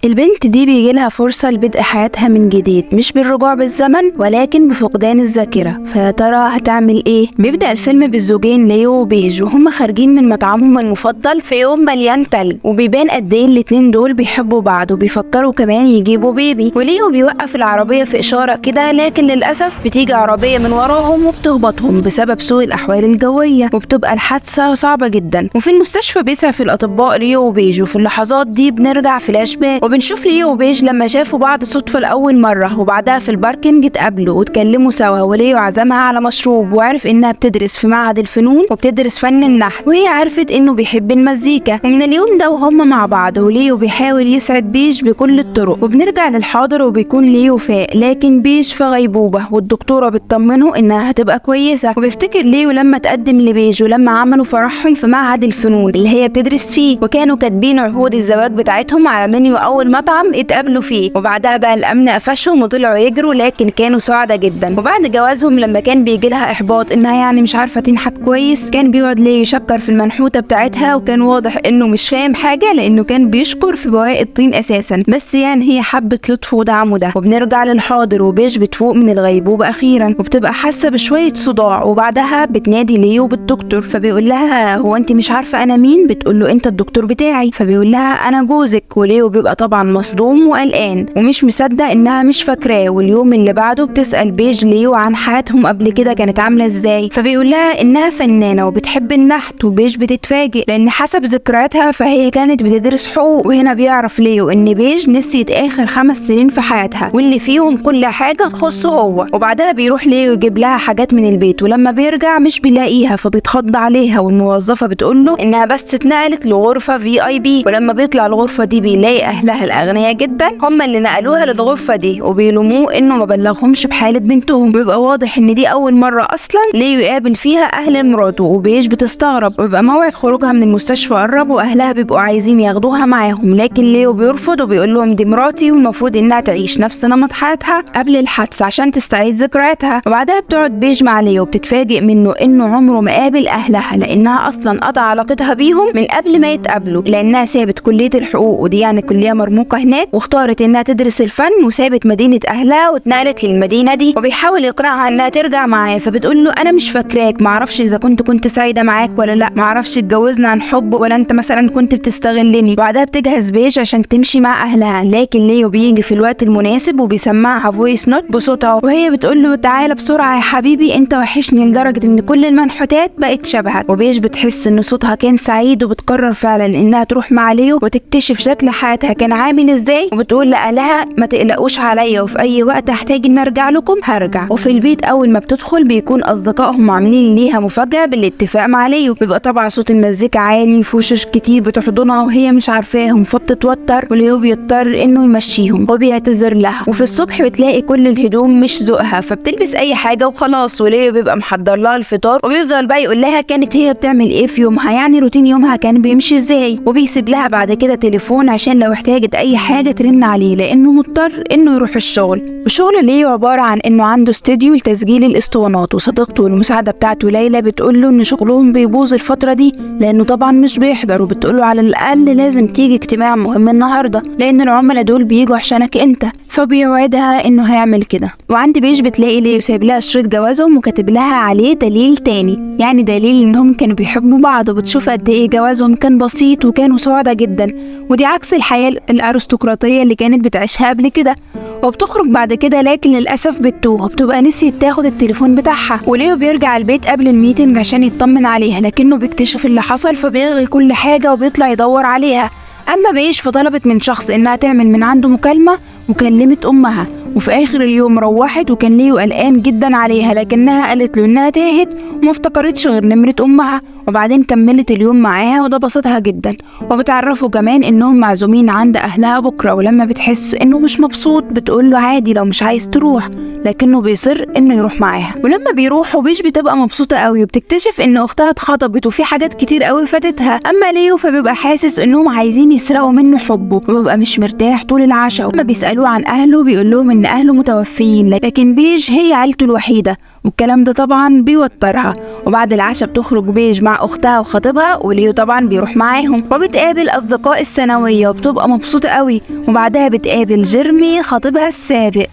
البنت دي بيجيلها فرصة لبدء حياتها من جديد، مش بالرجوع بالزمن ولكن بفقدان الذاكرة. فيا ترى هتعمل ايه؟ بيبدأ الفيلم بالزوجين ليو وبيج وهم خارجين من مطعمهم المفضل في يوم مليان تلج، وبيبان قد ايه الاتنين دول بيحبوا بعض وبيفكروا كمان يجيبوا بيبي. وليو بيوقف العربية في إشارة كده، لكن للأسف بتيجي عربية من وراهم وبتخبطهم بسبب سوء الأحوال الجوية، وبتبقى الحادثة صعبة جدا. وفي المستشفى بيسعف الأطباء ليو وبيج، وفي اللحظات دي بنرجع فلاش باك وبنشوف ليو وبيج لما شافوا بعض صدفة لأول مرة، وبعدها في الباركنج اتقابلوا واتكلموا سوا، وليو عزمها على مشروب وعرف إنها بتدرس في معهد الفنون وبتدرس فن النحت، وهي عرفت إنه بيحب المزيكا. ومن اليوم ده وهم مع بعض، وليو بيحاول يسعد بيج بكل الطرق. وبنرجع للحاضر وبيكون ليو فاق، لكن بيج في غيبوبة، والدكتورة بتطمنه إنها هتبقى كويسة. وبيفتكر ليو لما تقدم لبيج ولما عملوا فرحهم في معهد الفنون اللي هي بتدرس فيه، وكانوا كاتبين عقود الزواج بتاعتهم على منيو أول مطعم اتقابلوا فيه. وبعدها بقى الأمن قفشهم وطلعوا يجروا، لكن كانوا سعداء جدا. وبعد جوازهم لما كان بيجي لها إحباط إنها يعني مش عارفة تنحت كويس، كان بيقعد ليو يشكر في المنحوتة بتاعتها، وكان واضح إنه مش فاهم حاجة لأنه كان بيشكر في بواقي الطين أساسا، بس يعني هي حبت لطفه ودعمه ده. وبنرجع للحاضر وبيج بتفوق من الغيبوبة أخيرا، وبتبقى حاسة بشوية صداع، وبعدها بتنادي ليو بالدكتور. فبيقول لها هو أنت مش عارفة أنا مين؟ بتقول له أنت الدكتور بتاعي. فبيقول لها أنا جوزك. وليو بيبقى طبعا مصدوم وقلقان ومش مصدق إنها مش فاكراه. واليوم اللي بعده بتسأل بيج ليو عن حياتهم قبل كده كانت عاملة إزاي، فبيقول لها إنها فنانة وبتحب النحت. وبيج بتتفاجئ لأن حسب ذكرياتها فهي كانت بتدرس حقوق. وهنا بيعرف ليو إن بيج نسيت آخر 5 سنين في حياتها واللي فيهم كل حاجة تخصه هو. وبعدها بيروح ليو يجيب لها حاجات من البيت، ولما بيرجع مش بيلاقيها فبيتخض عليها، والموظفة بتقول له إنها بس اتنقلت لغرفة VIP. ولما بيطلع الغرفة دي بيلاقي أهلها الأغنياء جدا هم اللي نقلوها للغرفة دي، وبيلوموه إنه ما بلغهمش بحالة بنتهم. بيبقى واضح إن دي أول مرة أصلا ليو يقابل فيها أهل مراته، وبيج بتستغرب. وبيبقى موعد خروجها من المستشفى قرب وأهلها بيبقوا عايزين ياخدوها معاهم، لكن ليو بيرفض وبيقول لهم دي مراتي والمفروض إنها تعيش نفس نمط حياتها قبل الحادثة عشان تستعيد ذكرياتها. وبعدها بتقعد بيج مع ليو وبتتفاجئ منه إنه عمره ما قابل أهلها، لأنها أصلا قطع علاقتها بيهم من قبل ما يتقابلوا، لأنها سابت كلية الحقوق ودي يعني كلية مرموقة هناك، واختارت إنها تدرس الفن وسابت مدينة أهلها واتنقلت للمدينة دي. وبيحاول يقنعها إنها ترجع معاه، فبتقول له أنا مش فاكراك، معرفش إذا كنت سعيدة معاك ولا لأ، معرفش اتجوزنا عن حب ولا أنت مثلا كنت بتستغلني. بعدها بتجهز بيج عشان تمشي مع أهلها، لكن ليو بيجي في الوقت المناسب وبيسمعها فويس نوت بصوتها، وهي بتقول له تعالى بسرعة يا حبيبي أنت وحشني لدرجة إن كل المنحوتات بقت شبهك. وبيج بتحس إن صوتها كان سعيد، وبتقرر فعلا إنها تروح مع ليو وتكتشف شكل حياتها كان عامل إزاي. وبتقول لأهلها ما تقلقوش عليا، وفي أي وقت هحتاج إن أرجع لكم هرجع. وفي البيت أول ما بتدخل بيكون أصدقائهم عاملين ليها مفاجأة بالاتفاق مع ليو. بيبقى طبعا صوت المزيكا عالي وفي وشوش كتير بتحضنها وهي مش عارفاهم، فبتتوتر وليو بيضطر إنه يمشيهم وبيعتذر لها. وفي الصبح بتلاقي كل الهدوم مش ذوقها فبتلبس أي حاجة وخلاص، وليو بيبقى محضر لها الفطار وبيفضل بقى يقول لها كانت هي بتعمل إيه في يومها، يعني روتين يومها كان بيمشي إزاي. وبيسيب لها بعد كده تليفون عشان لو احتاجت أي حاجة ترن عليه، لأنه مضطر إنه يروح الشغل. وشغل ليو عبارة عن إنه عنده استوديو لتسجيل الاسطوانات، وصديقته المساعدة بتاعته ليلى بتقول له إن شغلهم بيبوظ الفترة دي لأنه طبعا مش بيحضر، وبتقول له على الأقل لازم تيجي اجتماع مهم النهاردة لأن العملاء دول بيجوا عشانك أنت. فبيوعدها إنه هيعمل كده. وعند بيج بتلاقي ليو سايب لها شريط جوازهم وكاتب لها عليه دليل تاني، يعني دليل إنهم كانوا بيحبوا بعض، وبتشوف قد إيه جوازهم كان بسيط وكانوا سعداء جدا، ودي عكس الحياة الأرستقراطية اللي كانت بتعيشها قبل كده. وبتخرج بعد كده لكن للأسف بتتوه، وبتبقى نسيت تاخد التليفون بتاعها. وليو بيرجع البيت قبل الميتنج عشان يطمن عليها، لكنه بيكتشف اللي حصل فبيلغي كل حاجة وبيطلع يدور عليها. أما بيج فطلبت من شخص إنها تعمل من عنده مكالمة وكلمت أمها. وفي آخر اليوم روحت وكان ليو قلقان جدا عليها، لكنها قالت له إنها تاهت وما افتكرتش غير نمرة أمها. وبعدين كملت اليوم معاها وده بسطها جدا. وبتعرفوا كمان إنهم معزومين عند أهلها بكرة، ولما بتحس إنه مش مبسوط بتقول له عادي لو مش عايز تروح، لكنه بيصر إنه يروح معاها. ولما بيروحوا بيج بتبقى مبسوطة قوي، وبتكتشف إن أختها اتخطبت وفي حاجات كتير قوي فاتتها. أما ليو فبيبقى حاسس إنهم عايزين يسرقوا منه حبه، وبيبقى مش مرتاح طول العشاء. وما بيسألوا بيسألوه عن أهله بيقول لهم إن أهله متوفيين، لكن بيج هي عيلته الوحيدة، والكلام ده طبعا بيوترها. وبعد العشاء بتخرج بيج مع أختها وخطيبها، وليو طبعا بيروح معاهم، وبتقابل أصدقاء الثانوية وبتبقى مبسوطة قوي. وبعدها بتقابل جيرمي خطيبها السابق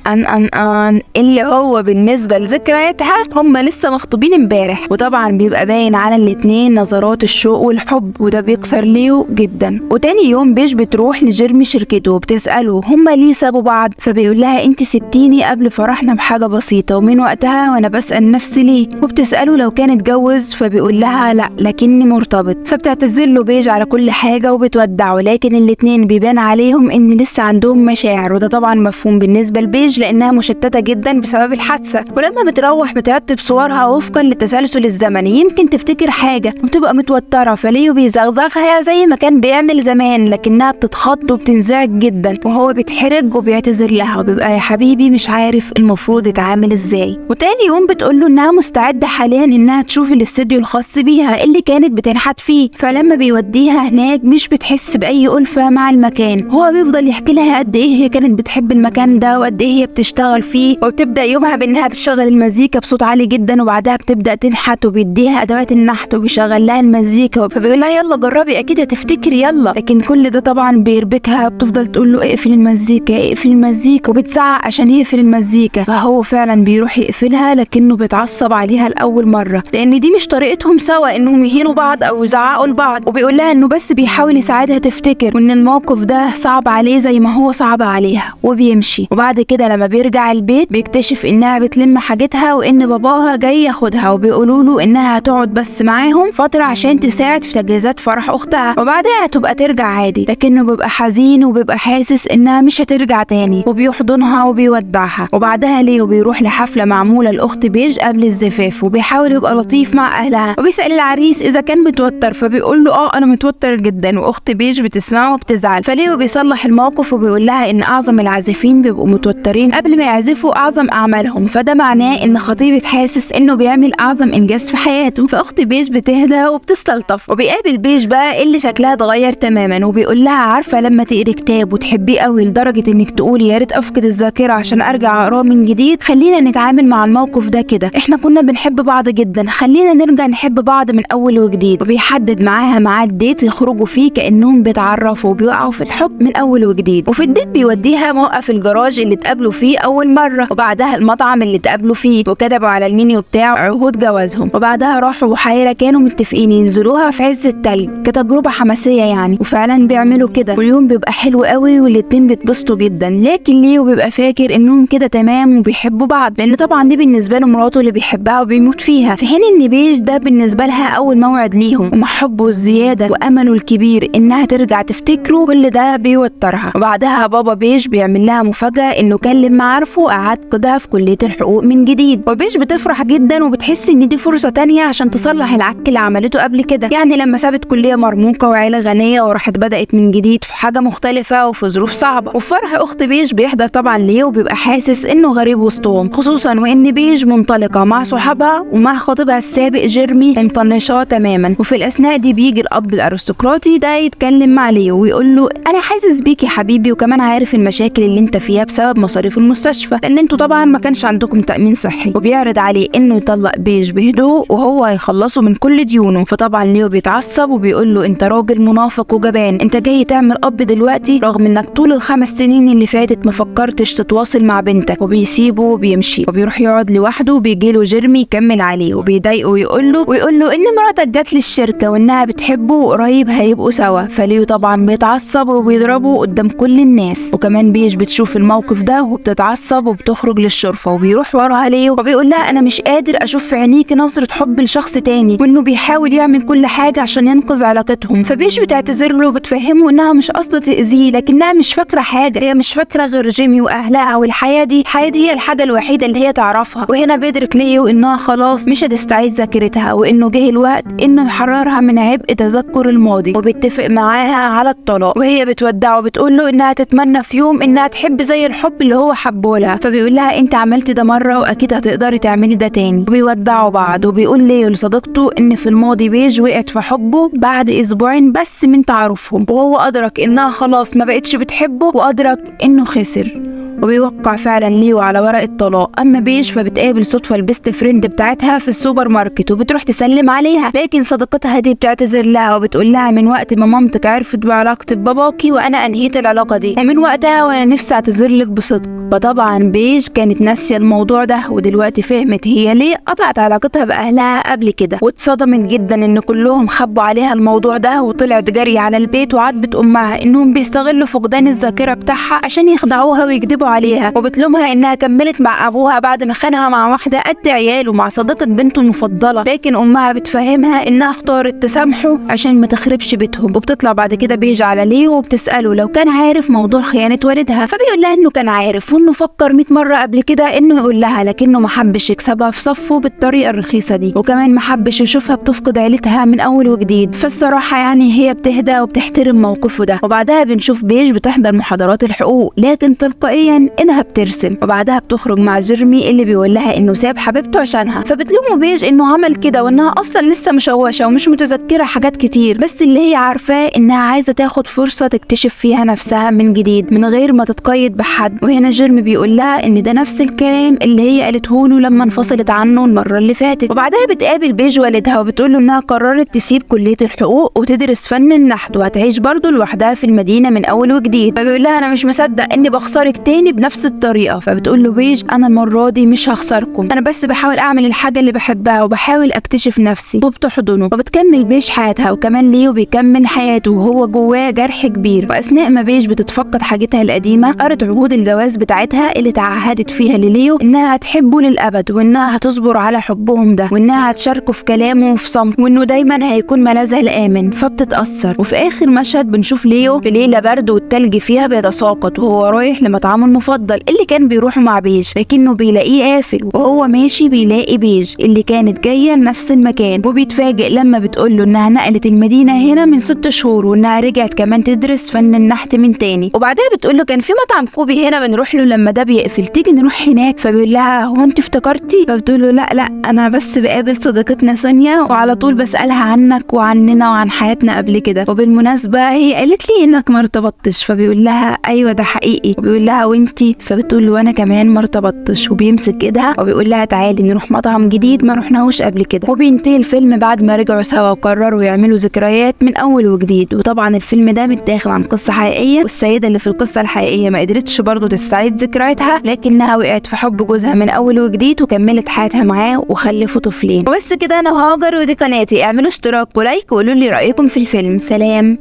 اللي هو بالنسبة لذكرياتها هم لسه مخطوبين امبارح. وطبعا بيبقى باين على الاتنين نظرات الشوق والحب، وده بيكسر ليو جدا. وتاني يوم بيج بتروح لجيرمي شركته وبتسأله هما ليه سابوا بعض، فبيقول لها انت سبتيني قبل فرحنا بحاجة بسيطة، ومن وقتها وانا بسأل نفسي ليه. وبتسأله لو كان اتجوز، فبيقول لها لا لكني مرتبط. فبتعتذر له بيج على كل حاجة وبتودعه، لكن الاتنين بيبان عليهم ان لسه عندهم مشاعر، وده طبعا مفهوم بالنسبة لبيج لانها مشتتة جدا بسبب الحادثة. ولما بتروح بترتب صورها وفقا للتسلسل الزمني، يمكن تفتكر حاجة وبتبقى متوترة، فليو بيزغزغها زي ما كان بيعمل زمان، لكنها بتتخض وبتنزعج جدا، وهو بيتحرج وبيعتذر لها وبيبقى يا حبيبي مش عارف المفروض يتعامل ازاي. وتاني يوم بتقول له انها مستعدة حاليا انها تشوف الاستوديو الخاص بيها اللي كانت بتنحت فيه. فلما بيوديها هناك مش بتحس بأي ألفة مع المكان، هو بيفضل يحكي لها قد ايه هي كانت بتحب المكان ده وقد ايه هي بتشتغل فيه. وبتبدأ يومها بانها بتشغل المزيكا بصوت عالي جدا، وبعدها بتبدأ تنحت وبيديها ادوات النحت وبيشغل لها المزيكا، فبيقول لها يلا جربي اكيد هتفتكري يلا. لكن كل ده طبعا بيربكها، بتفضل تقول له اقفل المزيكا اقفل المزيكا، وبتزعق عشان يقفل المزيكا. فهو فعلا بيروح يقفلها، لكنه بيتعصب عليها لاول مره، لان دي مش طريقتهم سوا انهم يهينوا بعض او يزعقوا لبعض. وبيقول لها انه بس بيحاول يساعدها تفتكر، وان الموقف ده صعب عليه زي ما هو صعب عليها، وبيمشي. وبعد كده لما بيرجع البيت بيكتشف انها بتلم حاجتها وان باباها جاي ياخدها، وبيقولوا له انها هتقعد بس معاهم فتره عشان تساعد في تجهيزات فرح اختها، وبعدها هتبقى ترجع عادي. لكنه بيبقى حزين وبيبقى حاسس انها مش هترجع تاني، وبيحضنها وبيودعها. وبعدها ليو بيروح لحفله معموله لاخت بيج قبل الزفاف، وبيحاول يبقى لطيف مع اهلها، وبيسال العريس اذا كان متوتر، فبيقول له انا متوتر جدا. واخت بيج بتسمعه وبتزعل، فليو بيصلح الموقف وبيقول لها ان اعظم العازفين بيبقوا متوترين قبل ما يعزفوا اعظم اعمالهم، فده معناه ان خطيبه حاسس انه بيعمل اعظم انجاز في حياته. فاخت بيج بتهدى وبتستلطف، وبيقابل بيج بقى اللي شكلها اتغير تماما، وبيقول لها عارفه لما تقري كتاب وتحبيه قوي لدرجه انك تقولي يا ريت افقد الذاكره عشان ارجع اقراه من جديد، خلينا نتعامل مع الموقف ده كده، احنا كنا بنحب بعض جدا، خلينا نرجع نحب بعض من اول وجديد. وبيحدد معاها ميعاد ديت يخرجوا فيه كانهم بيتعرفوا وبيقعوا في الحب من اول وجديد. وفي الديت بيوديها موقف الجراج اللي اتقابلوا فيه اول مره، وبعدها المطعم اللي اتقابلوا فيه، وكتبوا على المنيو بتاعه عهود جوازهم. وبعدها راحوا بحيره كانوا متفقين ينزلوها في عز التلج كتجربه حماسيه يعني، وفعلا بيعملوا كده، واليوم بيبقى حلو قوي والاتنين بيتبسطوا جدا. لكن ليو بيبقى فاكر انهم كده تمام وبيحبوا بعض، لان طبعا دي بالنسبه له مراته اللي بيحبها وبيموت فيها، في حين ان بيج ده بالنسبه لها اول موعد ليهم، ومع حبه الزياده وامله الكبير انها ترجع تفتكره كل ده بيوترها. وبعدها بابا بيج بيعمل لها مفاجاه انه كلم معارفه وقعد قدها في كليه الحقوق من جديد، وبيج بتفرح جدا وبتحس ان دي فرصه تانية عشان تصلح العك اللي عملته قبل كده، يعني لما سابت كليه مرموقه وعيله غنيه وراحت بدات من جديد في حاجه مختلفه وفي ظروف صعبه. وفي فرح اخت بيج بيحضر طبعا ليو، وبيبقى حاسس انه غريب وسطهم، خصوصا وان بيج منطلقه مع صحابها ومع خطيبها السابق جيرمي مطنشاه تماما. وفي الاثناء دي بيجي الاب الارستقراطي ده يتكلم مع ليو ويقول له انا حاسس بيك يا حبيبي، وكمان عارف المشاكل اللي انت فيها بسبب مصاريف المستشفى، لان انتوا طبعا ما كانش عندكم تامين صحي. وبيعرض عليه انه يطلق بيج بهدوء وهو هيخلصه من كل ديونه. فطبعا ليو بيتعصب وبيقول له انت راجل منافق وجبان، انت جاي تعمل اب دلوقتي رغم انك طول ال5 سنين اللي فاتت ما فكرتش تتواصل مع بنتك. وبيسيبه وبيمشي وبيروح يقعد لوحده، وبيجيله جيرمي يكمل عليه وبيضايقه ويقول له ان مراتك جت للشركه وانها بتحبه وقريب هيبقوا سوا. فليو طبعا بيتعصب وبيضربه قدام كل الناس. وكمان بيج بتشوف الموقف ده وبتتعصب وبتخرج للشرفه، وبيروح وراها ليو وبيقول لها انا مش قادر اشوف في عينيكي نظره حب لشخص تاني، وانه بيحاول يعمل كل حاجه عشان ينقذ علاقتهم. فبيج بتعتذر له وبتفهمه انها مش قصده تاذيه، لكنها مش فاكره حاجه، هي مش فاكره غير جيمي واهلها، والحياه دي هي الحاجه الوحيده اللي هي تعرفها. وهنا بيدرك ليو انها خلاص مش هتستعيد ذاكرتها، وانه جه الوقت انه يحررها من عبء تذكر الماضي، وبيتفق معاها على الطلاق. وهي بتودعه وبتقول له انها تتمنى في يوم انها تحب زي الحب اللي هو حبه لها. فبيقول لها انت عملتي ده مره واكيد هتقدري تعملي ده تاني. وبيودعوا بعض، وبيقول ليو لصديقته ان في الماضي بيج وقعت في حبه بعد اسبوعين بس من تعارفهم، وهو ادرك انها خلاص ما بقتش بتحبه، وادرك انه خسر. وبيوقع فعلا ليو على ورقة طلاق. اما بيج فبتقابل صدفة البيست فريند بتاعتها في السوبر ماركت وبتروح تسلم عليها، لكن صديقتها دي بتعتذر لها وبتقول لها من وقت ما مامتك عرفت بعلاقتي بباباكي وانا انهيت العلاقة دي، ومن وقتها وانا نفسي اعتذر لك بصدق. فطبعا بيج كانت ناسية الموضوع ده، ودلوقتي فهمت هي ليه قطعت علاقتها باهلها قبل كده، واتصدمت جدا ان كلهم خبوا عليها الموضوع ده، وطلعت جري على البيت وعاتبت امها انهم بيستغلوا فقدان الذاكرة بتاعها عشان يخدعوها ويكذبوا عليها، وبتلومها انها كملت مع ابوها بعد ما خانها مع واحدة قد عياله مع صديقة بنته المفضلة، لكن امها بتفهمها انها اختارت تسامحه عشان ما تخربش بيتهم. وبتطلع بعد كده بيج على ليو وبتسأله لو كان عارف موضوع خيانة والدها، فبيقول لها انه كان عارف وانه فكر 100 مرة قبل كده انه يقول لها، لكنه ما حبش يكسبها في صفه بالطريقة الرخيصة دي، وكمان ما حبش يشوفها بتفقد عيلتها من اول وجديد. فالصراحة يعني هي بتهدى وبتحترم موقفه ده. وبعدها بنشوف بيج بتحضر محاضرات الحقوق، لكن تلقائيا انها بترسم. وبعدها بتخرج مع جيرمي اللي بيقول لها انه ساب حبيبته عشانها، فبتلومه بيج انه عمل كده وانها اصلا لسه مشوشة ومش متذكرة حاجات كتير، بس اللي هي عارفاه انها عايزة تاخد فرصة تكتشف فيها نفسها من جديد من غير ما تتقيد بحد. وهنا جيرمي بيقول لها ان ده نفس الكلام اللي هي قالته له لما انفصلت عنه المرة اللي فاتت. وبعدها بتقابل بيج والدها وبتقول له انها قررت تسيب كلية الحقوق وتدرس فن النحت وهتعيش برضه لوحدها في المدينة من اول وجديد. فبيقول لها انا مش مصدق اني بخسرك تاني بنفس الطريقة. فبتقول له بيج انا المرة دي مش هخسركم، انا بس بحاول اعمل الحاجة اللي بحبها وبحاول اكتشف نفسي. وبتحضنه وبتكمل بيج حياتها، وكمان ليو بيكمل حياته وهو جواه جرح كبير. واثناء ما بيج بتتفقد حاجتها القديمة قرت عقود الجواز بتاعتها اللي تعهدت فيها لليو انها هتحبه للابد، وانها هتصبر على حبهم ده، وانها هتشاركه في كلامه وفي صمت، وانه دايما هيكون ملاذها الامن. فبتتاثر. وفي اخر مشهد بنشوف ليو في ليله برد والتلج فيها بيتساقط وهو رايح لمطعمه المفضل اللي كان بيروحوا مع بيج، لكنه بيلاقيه قافل. وهو ماشي بيلاقي بيج اللي كانت جايه لنفس المكان، وبيتفاجئ لما بتقول له انها نقلت المدينه هنا من 6 شهور وانها رجعت كمان تدرس فن النحت من تاني. وبعدها بتقول له كان في مطعم كوبي هنا بنروح له لما ده بيقفل، تيجي نروح هناك. فبيقول لها هو انت افتكرتي؟ فبتقول له لا انا بس بقابل صديقتنا سونيا وعلى طول بسالها عنك وعننا وعن حياتنا قبل كده، وبالمناسبه هي قالت لي انك ما ارتبطتش. فبيقول لها ايوه ده حقيقي. وبيقول لها وانتي؟ فبتقول له انا كمان ما ارتبطتش. وبيمسك ايدها وبيقول لها تعالي نروح مطعم جديد ما رحناهوش قبل كده. وبينتهي الفيلم بعد ما رجعوا سوا وقرروا يعملوا ذكريات من اول وجديد. وطبعا الفيلم ده متاخد عن قصه حقيقيه، والسيده اللي في القصه الحقيقيه ما قدرتش برضه تستعيد ذكرياتها، لكنها وقعت في حب جوزها من اول وجديد وكملت حياتها معاه وخلفوا طفلين. وبس كده، انا هاجر ودي قناتي، اعملوا اشتراك ولايك وقولوا لي رايكم في الفيلم. سلام.